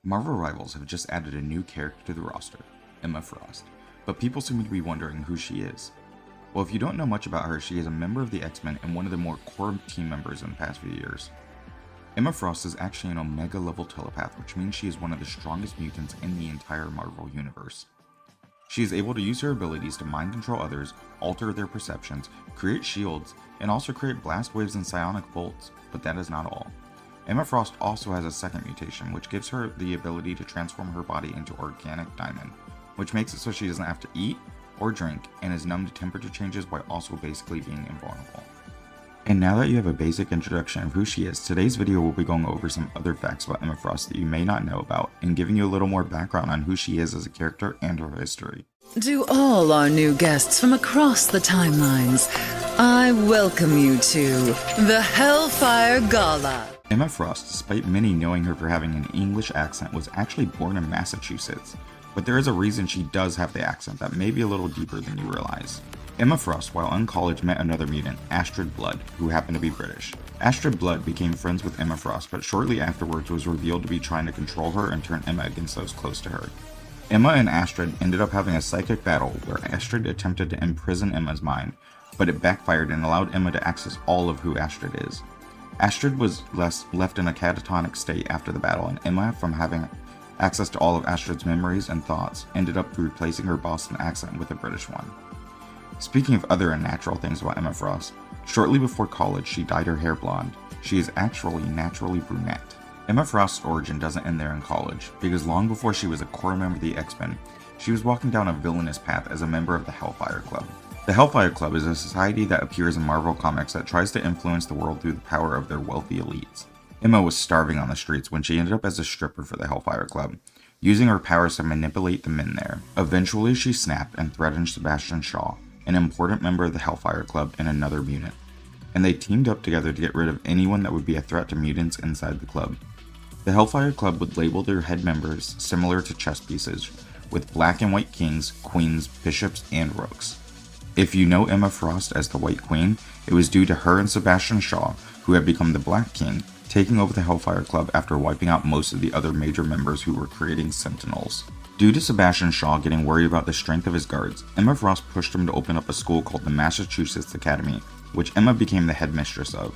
Marvel Rivals have just added a new character to the roster, Emma Frost, but people seem to be wondering who she is. Well, if you don't know much about her, she is a member of the X-Men and one of the more core team members in the past few years. Emma Frost is actually an Omega level telepath, which means she is one of the strongest mutants in the entire Marvel universe. She is able to use her abilities to mind control others, alter their perceptions, create shields, and also create blast waves and psionic bolts, but that is not all. Emma Frost also has a second mutation, which gives her the ability to transform her body into organic diamond, which makes it so she doesn't have to eat or drink and is numb to temperature changes while also basically being invulnerable. And now that you have a basic introduction of who she is, today's video will be going over some other facts about Emma Frost that you may not know about, and giving you a little more background on who she is as a character and her history. To all our new guests from across the timelines, I welcome you to the Hellfire Gala. Emma Frost, despite many knowing her for having an English accent, was actually born in Massachusetts, but there is a reason she does have the accent that may be a little deeper than you realize. Emma Frost, while in college, met another mutant, Astrid Blood, who happened to be British. Astrid Blood became friends with Emma Frost, but shortly afterwards was revealed to be trying to control her and turn Emma against those close to her. Emma and Astrid ended up having a psychic battle where Astrid attempted to imprison Emma's mind, but it backfired and allowed Emma to access all of who Astrid is. Astrid was left in a catatonic state after the battle, and Emma, from having access to all of Astrid's memories and thoughts, ended up replacing her Boston accent with a British one. Speaking of other unnatural things about Emma Frost, shortly before college she dyed her hair blonde. She is actually naturally brunette. Emma Frost's origin doesn't end there in college, because long before she was a core member of the X-Men, she was walking down a villainous path as a member of the Hellfire Club. The Hellfire Club is a society that appears in Marvel Comics that tries to influence the world through the power of their wealthy elites. Emma was starving on the streets when she ended up as a stripper for the Hellfire Club, using her powers to manipulate the men there. Eventually she snapped and threatened Sebastian Shaw, an important member of the Hellfire Club and another mutant, and they teamed up together to get rid of anyone that would be a threat to mutants inside the club. The Hellfire Club would label their head members similar to chess pieces, with black and white kings, queens, bishops, and rooks. If you know Emma Frost as the White Queen, it was due to her and Sebastian Shaw, who had become the Black King, taking over the Hellfire Club after wiping out most of the other major members who were creating Sentinels. Due to Sebastian Shaw getting worried about the strength of his guards, Emma Frost pushed him to open up a school called the Massachusetts Academy, which Emma became the headmistress of.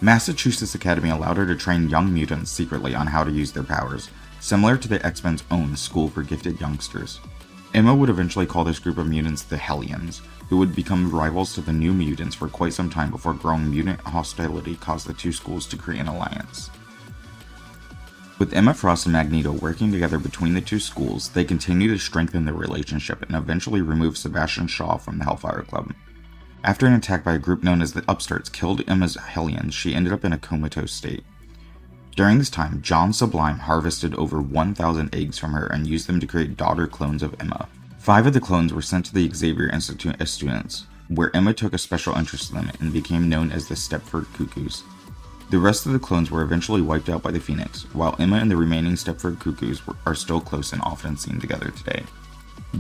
Massachusetts Academy allowed her to train young mutants secretly on how to use their powers, similar to the X-Men's own School for Gifted Youngsters. Emma would eventually call this group of mutants the Hellions, who would become rivals to the New Mutants for quite some time before growing mutant hostility caused the two schools to create an alliance. With Emma Frost and Magneto working together between the two schools, they continued to strengthen their relationship and eventually removed Sebastian Shaw from the Hellfire Club. After an attack by a group known as the Upstarts killed Emma's Hellions, she ended up in a comatose state. During this time, John Sublime harvested over 1,000 eggs from her and used them to create daughter clones of Emma. 5 of the clones were sent to the Xavier Institute as students, where Emma took a special interest in them and became known as the Stepford Cuckoos. The rest of the clones were eventually wiped out by the Phoenix, while Emma and the remaining Stepford Cuckoos are still close and often seen together today.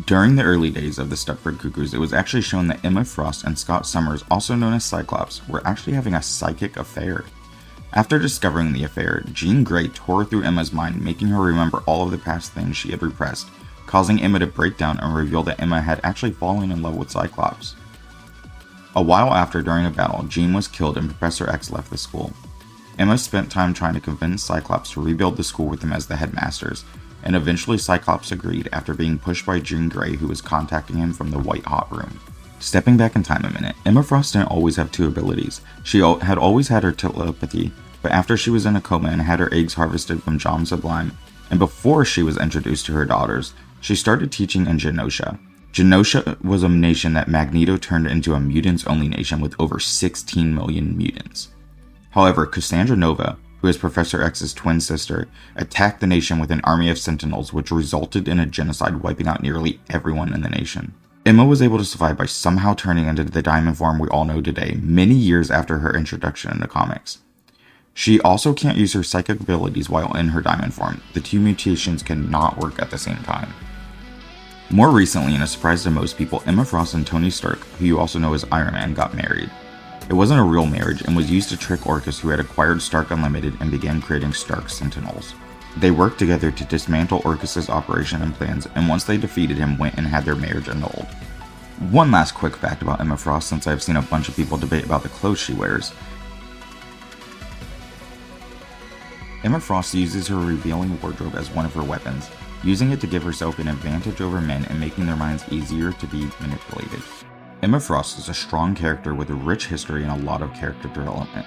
During the early days of the Stepford Cuckoos, it was actually shown that Emma Frost and Scott Summers, also known as Cyclops, were actually having a psychic affair. After discovering the affair, Jean Grey tore through Emma's mind, making her remember all of the past things she had repressed, causing Emma to break down and reveal that Emma had actually fallen in love with Cyclops. A while after, during a battle, Jean was killed and Professor X left the school. Emma spent time trying to convince Cyclops to rebuild the school with them as the headmasters, and eventually Cyclops agreed after being pushed by Jean Grey, who was contacting him from the White Hot Room. Stepping back in time a minute, Emma Frost didn't always have two abilities. She had always had her telepathy, but after she was in a coma and had her eggs harvested from John Sublime, and before she was introduced to her daughters, she started teaching in Genosha. Genosha was a nation that Magneto turned into a mutants-only nation with over 16 million mutants. However, Cassandra Nova, who is Professor X's twin sister, attacked the nation with an army of Sentinels, which resulted in a genocide wiping out nearly everyone in the nation. Emma was able to survive by somehow turning into the diamond form we all know today, many years after her introduction in the comics. She also can't use her psychic abilities while in her diamond form. The two mutations cannot work at the same time. More recently, in a surprise to most people, Emma Frost and Tony Stark, who you also know as Iron Man, got married. It wasn't a real marriage and was used to trick Orcus, who had acquired Stark Unlimited and began creating Stark Sentinels. They worked together to dismantle Orcus's operation and plans, and once they defeated him, went and had their marriage annulled. One last quick fact about Emma Frost, since I've seen a bunch of people debate about the clothes she wears. Emma Frost uses her revealing wardrobe as one of her weapons, using it to give herself an advantage over men and making their minds easier to be manipulated. Emma Frost is a strong character with a rich history and a lot of character development,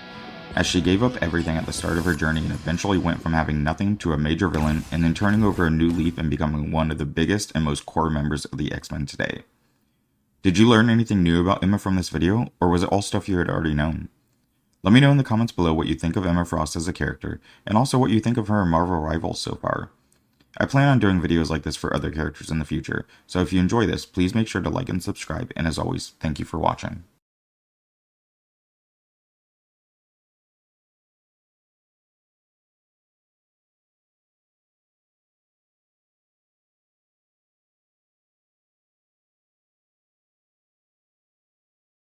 as she gave up everything at the start of her journey and eventually went from having nothing to a major villain and then turning over a new leaf and becoming one of the biggest and most core members of the X-Men today. Did you learn anything new about Emma from this video, or was it all stuff you had already known? Let me know in the comments below what you think of Emma Frost as a character, and also what you think of her Marvel rivals so far. I plan on doing videos like this for other characters in the future, so if you enjoy this, please make sure to like and subscribe, and as always, thank you for watching.